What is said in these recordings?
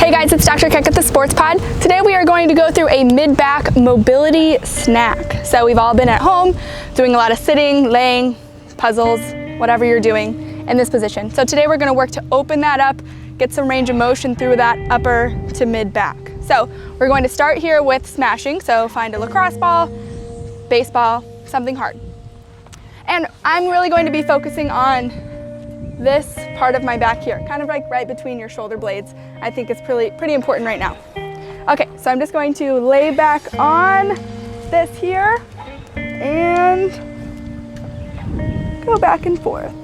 Hey guys, it's Dr. KECK at the Sports Pod. Today we are going to go through a mid-back mobility snack. So we've all been at home doing a lot of sitting, laying, puzzles, whatever you're doing in this position. So today we're going to work to open that up, get some range of motion through that upper to mid-back. So we're going to start here with smashing. So find a lacrosse ball, baseball, something hard. And I'm really going to be focusing on this part of my back here, kind of like right between your shoulder blades. I think it's pretty important right now. Okay, so I'm just going to lay back on this here and go back and forth.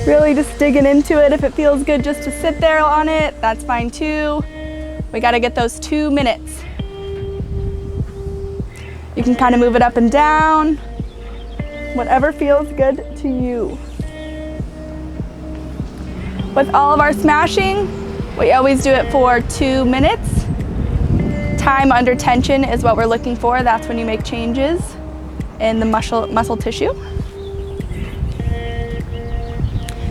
Really just digging into it. If it feels good just to sit there on it, that's fine too. We gotta get those 2 minutes. You can kind of move it up and down, whatever feels good to you. With all of our smashing, we always do it for 2 minutes. Time under tension is what we're looking for. That's when you make changes in the muscle tissue.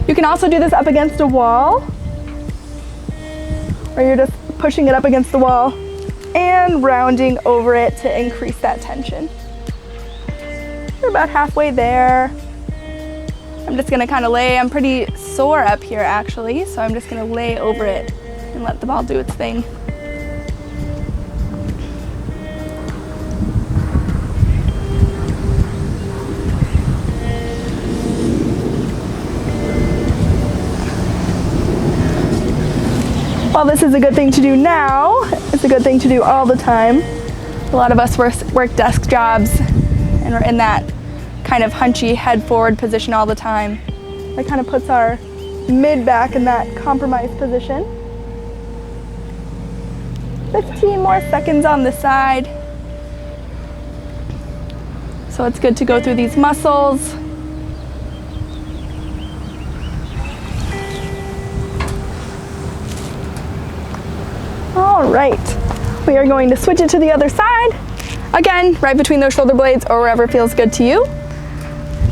You can also do this up against a wall, where you're just pushing it up against the wall and rounding over it to increase that tension. We're about halfway there. I'm just gonna kind of lay, I'm pretty sore up here actually, so I'm just gonna lay over it and let the ball do its thing. While this is a good thing to do now, it's a good thing to do all the time. A lot of us work desk jobs and we're in that kind of hunchy head forward position all the time. That kind of puts our mid back in that compromised position. 15 more seconds on the side. So it's good to go through these muscles. All right, we are going to switch it to the other side. Again, right between those shoulder blades or wherever feels good to you.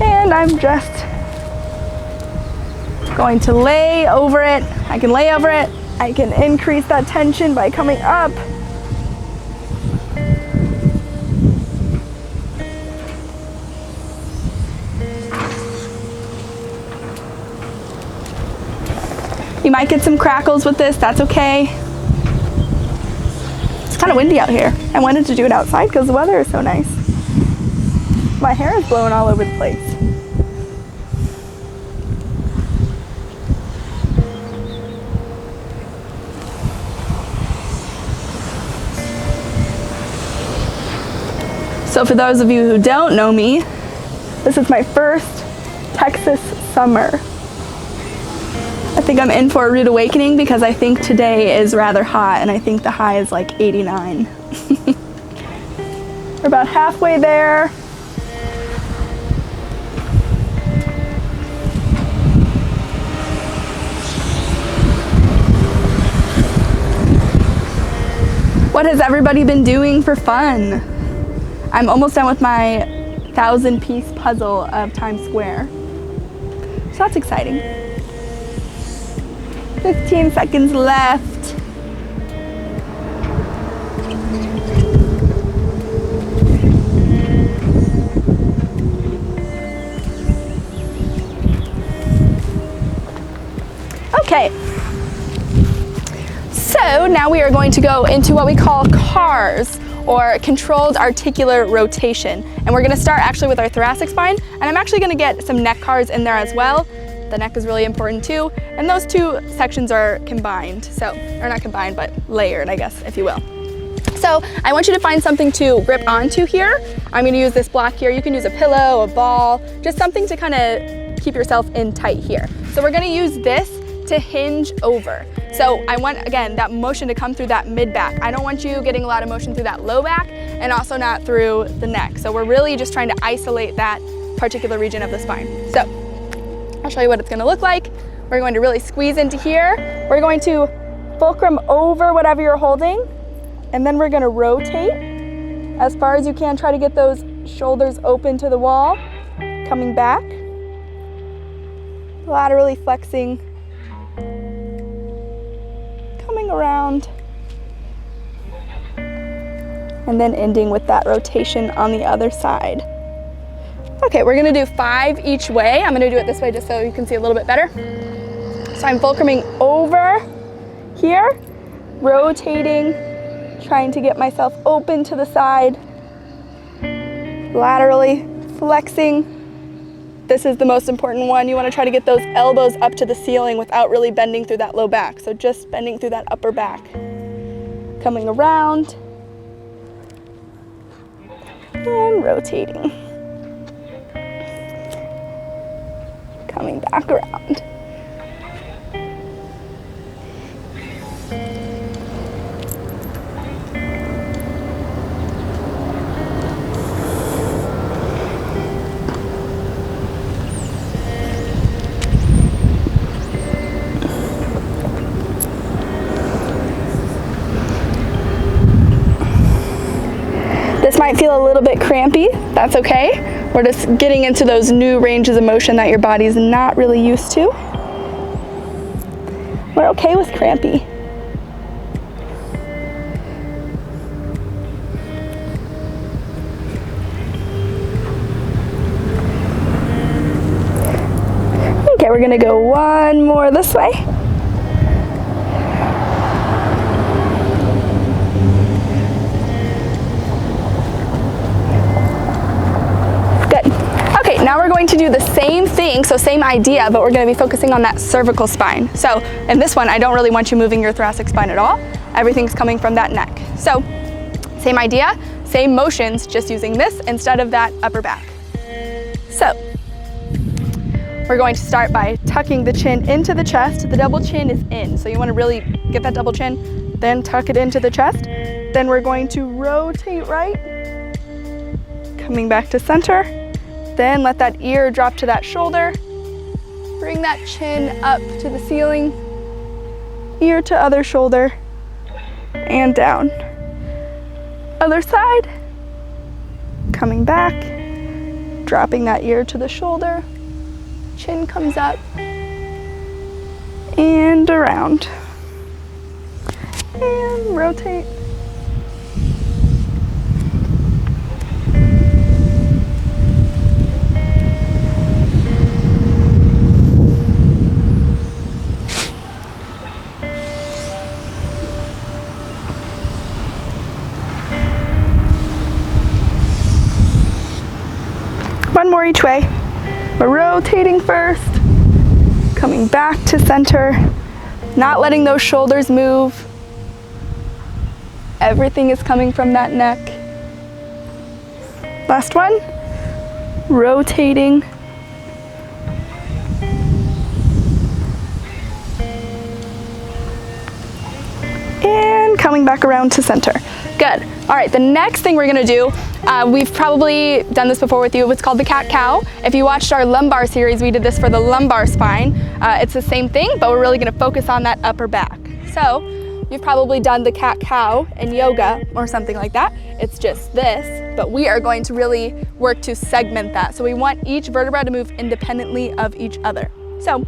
And I'm just going to lay over it. I can lay over it. I can increase that tension by coming up. You might get some crackles with this, that's okay. Kind of windy out here. I wanted to do it outside because the weather is so nice. My hair is blowing all over the place. So for those of you who don't know me, this is my first Texas summer. I think I'm in for a rude awakening because I think today is rather hot and I think the high is like 89. We're about halfway there. What has everybody been doing for fun? I'm almost done with my 1,000-piece puzzle of Times Square. So that's exciting. 15 seconds left. Okay. So now we are going to go into what we call CARS, or controlled articular rotation. And we're gonna start actually with our thoracic spine, and I'm actually gonna get some neck CARS in there as well. The neck is really important too, and those two sections are combined. So, or not combined, but layered, I guess, if you will. So I want you to find something to grip onto here. I'm gonna use this block here. You can use a pillow, a ball, just something to kind of keep yourself in tight here. So we're gonna use this to hinge over. So I want, again, that motion to come through that mid-back. I don't want you getting a lot of motion through that low back and also not through the neck. So we're really just trying to isolate that particular region of the spine. So I'll show you what it's gonna look like. We're going to really squeeze into here. We're going to fulcrum over whatever you're holding, and then we're gonna rotate as far as you can. Try to get those shoulders open to the wall, coming back, laterally flexing around, and then ending with that rotation on the other side. Okay, we're gonna do 5 each way. I'm gonna do it this way just so you can see a little bit better. So I'm fulcruming over here, rotating, trying to get myself open to the side, laterally flexing. This is the most important one. You want to try to get those elbows up to the ceiling without really bending through that low back. So just bending through that upper back. Coming around and rotating. Coming back around. This might feel a little bit crampy, that's okay. We're just getting into those new ranges of motion that your body's not really used to. We're okay with crampy. Okay, we're gonna go one more this way. Now we're going to do the same thing, so same idea, but we're going to be focusing on that cervical spine. So in this one, I don't really want you moving your thoracic spine at all. Everything's coming from that neck. So same idea, same motions, just using this instead of that upper back. So we're going to start by tucking the chin into the chest. The double chin is in, so you want to really get that double chin, then tuck it into the chest. Then we're going to rotate right, coming back to center. Then let that ear drop to that shoulder. Bring that chin up to the ceiling, ear to other shoulder, and down. Other side, coming back, dropping that ear to the shoulder, chin comes up, and around. And rotate. One more each way. We're rotating first, coming back to center, not letting those shoulders move. Everything is coming from that neck. Last one, rotating. And coming back around to center. Good. All right, the next thing we're gonna do, we've probably done this before with you, it's called the cat-cow. If you watched our lumbar series, we did this for the lumbar spine. It's the same thing, but we're really gonna focus on that upper back. So, you've probably done the cat-cow in yoga or something like that. It's just this, but we are going to really work to segment that. So we want each vertebra to move independently of each other. So,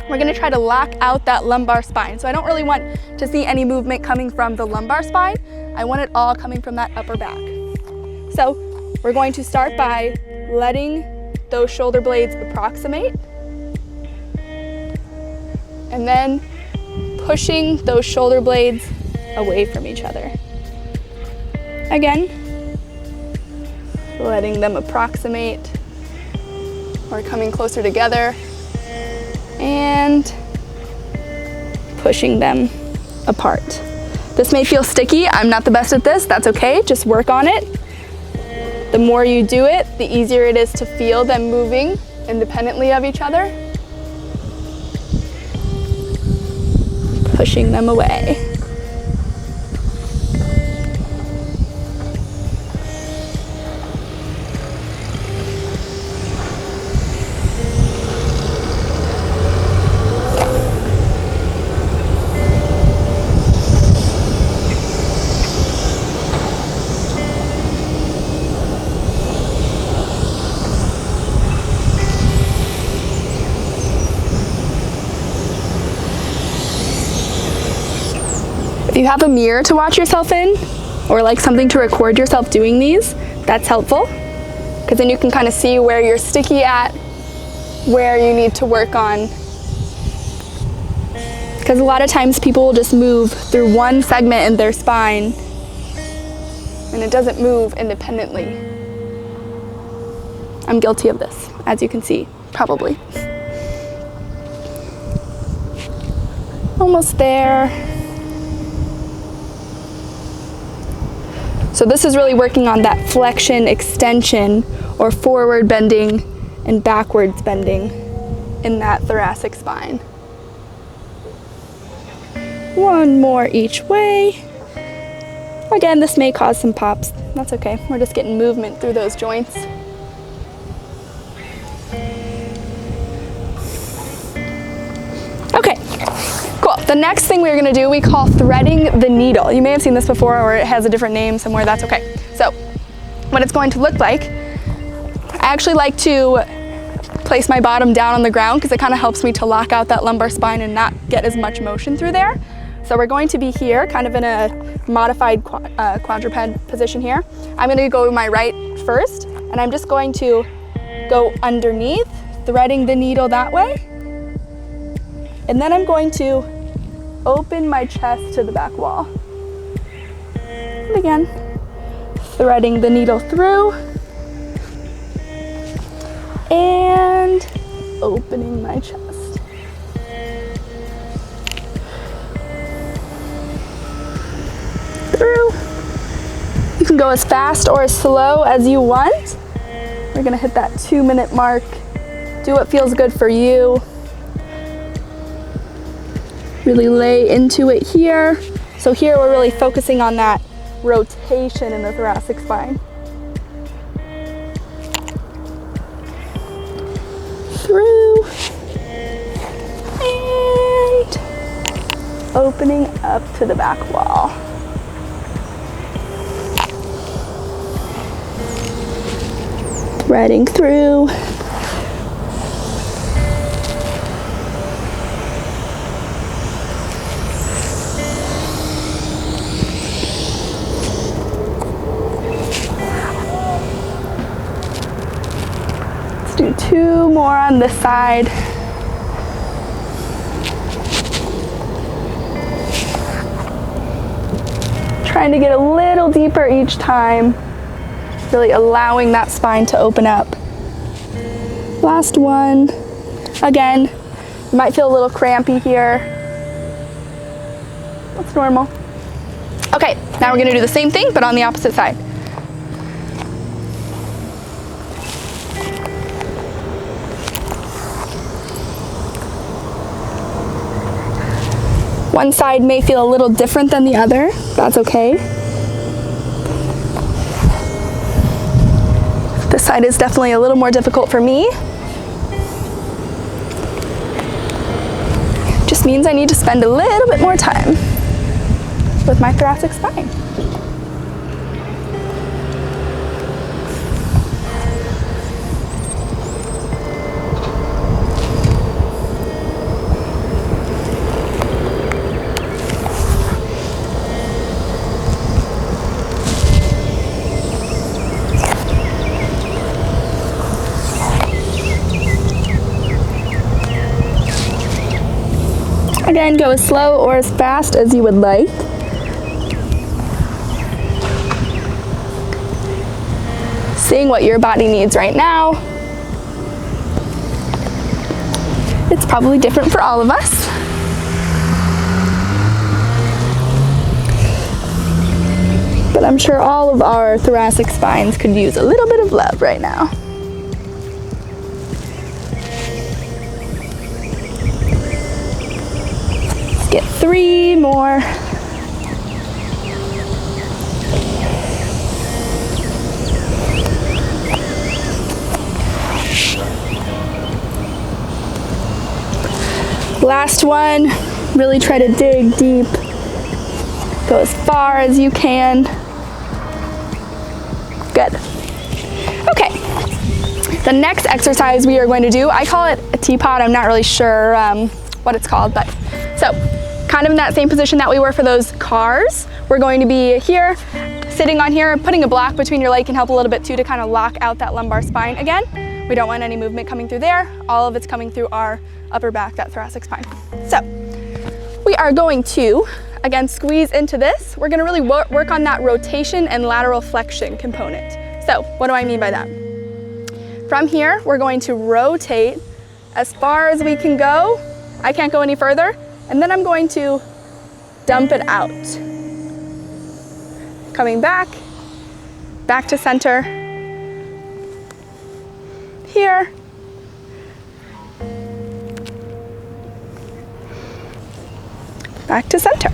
we're gonna try to lock out that lumbar spine. So I don't really want to see any movement coming from the lumbar spine. I want it all coming from that upper back. So we're going to start by letting those shoulder blades approximate. And then pushing those shoulder blades away from each other. Again, letting them approximate or coming closer together. And pushing them apart. This may feel sticky. I'm not the best at this. That's okay. Just work on it. The more you do it, the easier it is to feel them moving independently of each other. Pushing them away. you have a mirror to watch yourself in, or like something to record yourself doing these, that's helpful, because then you can kind of see where you're sticky at, where you need to work on. Because a lot of times people will just move through one segment in their spine and it doesn't move independently. I'm guilty of this, as you can see, probably. Almost there. So this is really working on that flexion, extension, or forward bending and backwards bending in that thoracic spine. One more each way. Again, this may cause some pops. That's okay. We're just getting movement through those joints. Okay, cool. The next thing we're gonna do, we call threading the needle. You may have seen this before, or it has a different name somewhere, that's okay. So, what it's going to look like, I actually like to place my bottom down on the ground because it kind of helps me to lock out that lumbar spine and not get as much motion through there. So we're going to be here, kind of in a modified quadruped position here. I'm gonna go to my right first, and I'm just going to go underneath, threading the needle that way. And then I'm going to open my chest to the back wall. And again, threading the needle through, and opening my chest. Through. You can go as fast or as slow as you want. We're gonna hit that 2-minute mark. Do what feels good for you. Really lay into it here. So here we're really focusing on that rotation in the thoracic spine. Through. And opening up to the back wall. Threading through. Let's do 2 more on this side. Trying to get a little deeper each time. Really allowing that spine to open up. Last one. Again, you might feel a little crampy here. That's normal. Okay, now we're gonna do the same thing, but on the opposite side. One side may feel a little different than the other. That's okay. This side is definitely a little more difficult for me. Just means I need to spend a little bit more time with my thoracic spine. Again, go as slow or as fast as you would like. Seeing what your body needs right now. It's probably different for all of us. But I'm sure all of our thoracic spines could use a little bit of love right now. Get 3 more. Last one, really try to dig deep. Go as far as you can. Good. Okay, the next exercise we are going to do, I call it a teapot. I'm not really sure what it's called, but so kind of in that same position that we were for those cars. We're going to be here, sitting on here. Putting a block between your leg can help a little bit too to kind of lock out that lumbar spine again. We don't want any movement coming through there. All of it's coming through our upper back, that thoracic spine. So we are going to, again, squeeze into this. We're gonna really work on that rotation and lateral flexion component. So what do I mean by that? From here, we're going to rotate as far as we can go. I can't go any further. And then I'm going to dump it out. Coming back to center. Here. Back to center.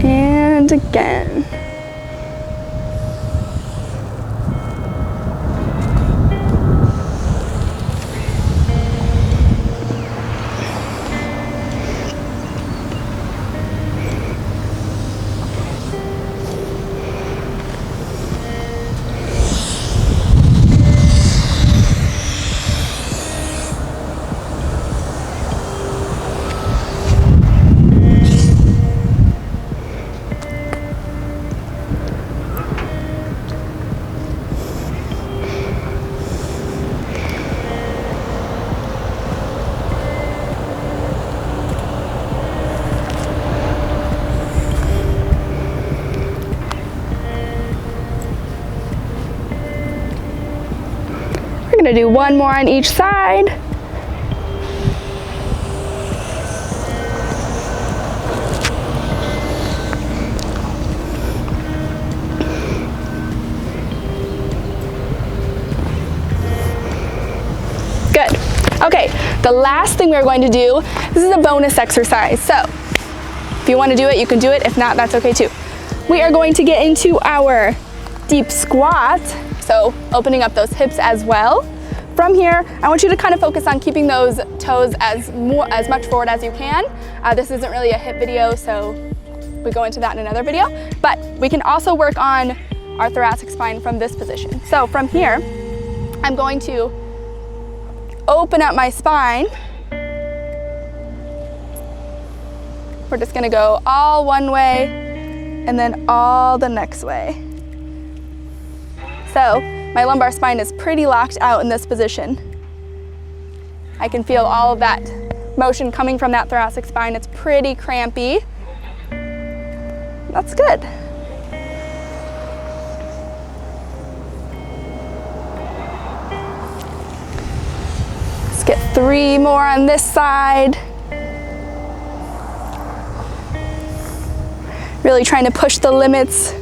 And again. We're gonna do one more on each side. Good. Okay, the last thing we're going to do, this is a bonus exercise. So if you want to do it, you can do it. If not, that's okay too. We are going to get into our deep squat. So opening up those hips as well. From here, I want you to kind of focus on keeping those toes as much forward as you can. This isn't really a hip video, so we go into that in another video. But we can also work on our thoracic spine from this position. So from here, I'm going to open up my spine. We're just gonna go all one way and then all the next way. So my lumbar spine is pretty locked out in this position. I can feel all of that motion coming from that thoracic spine. It's pretty crampy. That's good. Let's get 3 more on this side. Really trying to push the limits,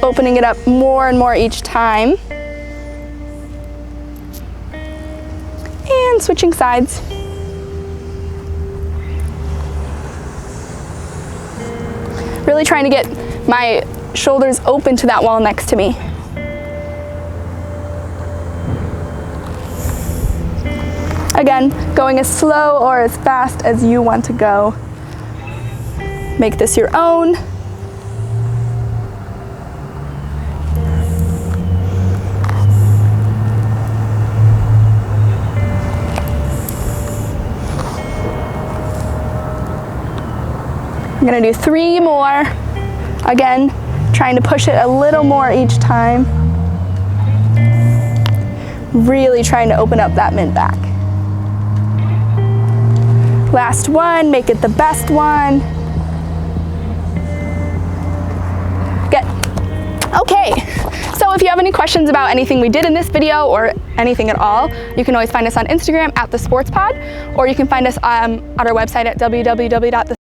opening it up more and more each time. And switching sides. Really trying to get my shoulders open to that wall next to me. Again, going as slow or as fast as you want to go. Make this your own. I'm gonna do 3 more. Again, trying to push it a little more each time. Really trying to open up that mid-back. Last one, make it the best one. Good. Okay, so if you have any questions about anything we did in this video or anything at all, you can always find us on Instagram @thesportspod, or you can find us on our website at www.thesportspod.com.